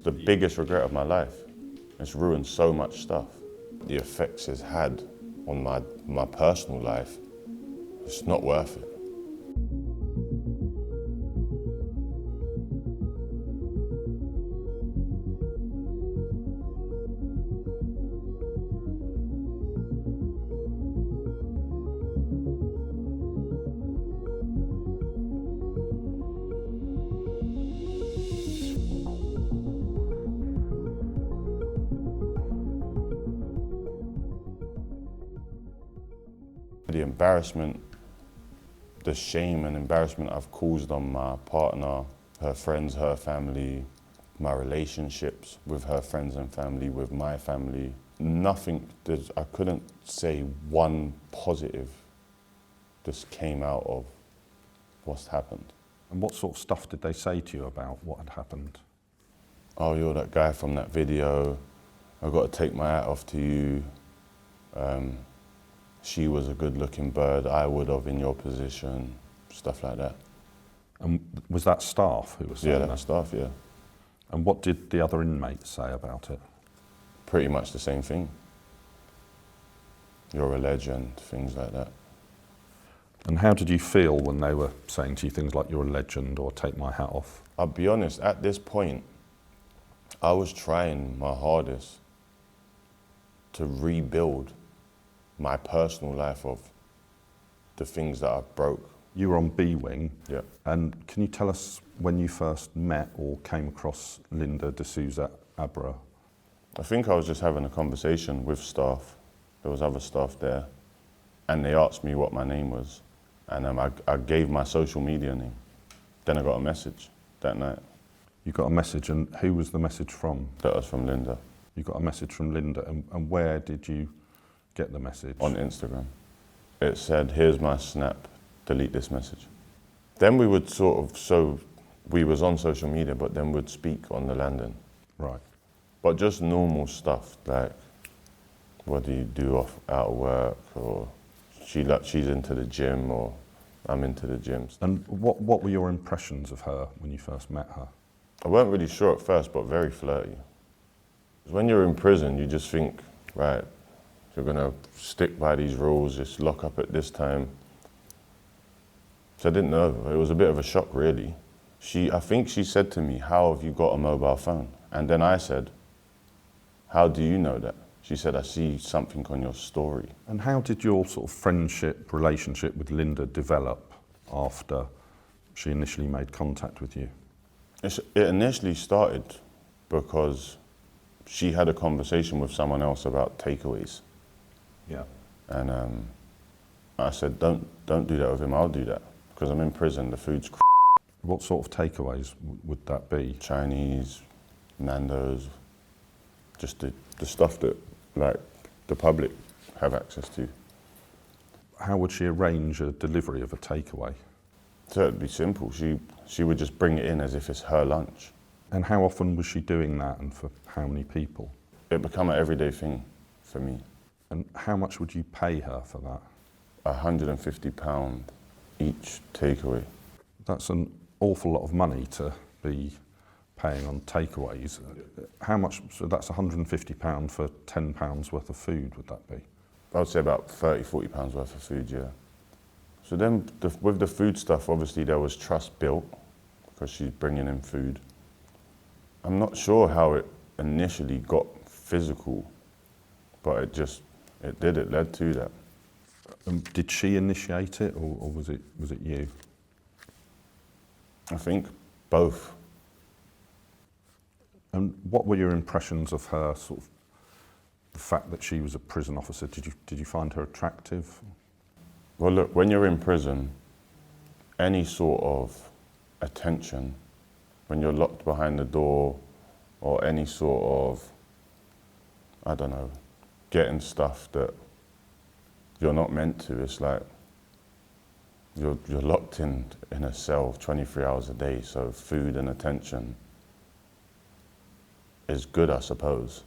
The biggest regret of my life. It's ruined so much stuff. The effects it's had on my personal life, it's not worth it. The embarrassment, the shame and embarrassment I've caused on my partner, her friends, her family, my relationships with her friends and family, with my family, nothing, I couldn't say one positive just came out of what's happened. And what sort of stuff did they say to you about what had happened? Oh, you're that guy from that video. I've got to take my hat off to you. She was a good-looking bird. I would have in your position, stuff like that. And was that staff who was saying that? Yeah, that's staff, yeah. And what did the other inmates say about it? Pretty much the same thing. You're a legend, things like that. And how did you feel when they were saying to you things like, you're a legend or take my hat off? I'll be honest, at this point, I was trying my hardest to rebuild my personal life of the things that I broke. You were on B Wing. Yeah. And can you tell us when you first met or came across Linda De Sousa Abreu? I think I was just having a conversation with staff. There was other staff there, and they asked me what my name was, and I gave my social media name. Then I got a message that night. You got a message, and who was the message from? That was from Linda. You got a message from Linda, and where did you get the message? On Instagram. It said, here's my snap, delete this message. Then we would we was on social media, but then we'd speak on the landing. Right. But just normal stuff, like, what do you do out of work, or she's into the gym, or I'm into the gym. And what were your impressions of her when you first met her? I weren't really sure at first, but very flirty. When you're in prison, you just think, right, you're gonna stick by these rules, just lock up at this time. So I didn't know, it was a bit of a shock really. I think she said to me, how have you got a mobile phone? And then I said, how do you know that? She said, I see something on your story. And how did your sort of friendship, relationship with Linda develop after she initially made contact with you? It initially started because she had a conversation with someone else about takeaways. Yeah. And I said, don't do that with him, I'll do that. Because I'm in prison, the food's What sort of takeaways would that be? Chinese, Nandos, just the stuff that like the public have access to. How would she arrange a delivery of a takeaway? So it'd be simple, she would just bring it in as if it's her lunch. And how often was she doing that, and for how many people? It became an everyday thing for me. And how much would you pay her for that? £150 each takeaway. That's an awful lot of money to be paying on takeaways. How much, so that's £150 for £10 worth of food, would that be? I would say about £30–40 worth of food, yeah. So then with the food stuff, obviously there was trust built because she's bringing in food. I'm not sure how it initially got physical, but it led to that. Did she initiate it, or was it you? I think both. And what were your impressions of her, sort of the fact that she was a prison officer? Did you find her attractive? Well, look, when you're in prison, any sort of attention, when you're locked behind the door, or any sort of, I don't know, getting stuff that you're not meant to, it's like you're locked in a cell 23 hours a day, so food and attention is good, I suppose.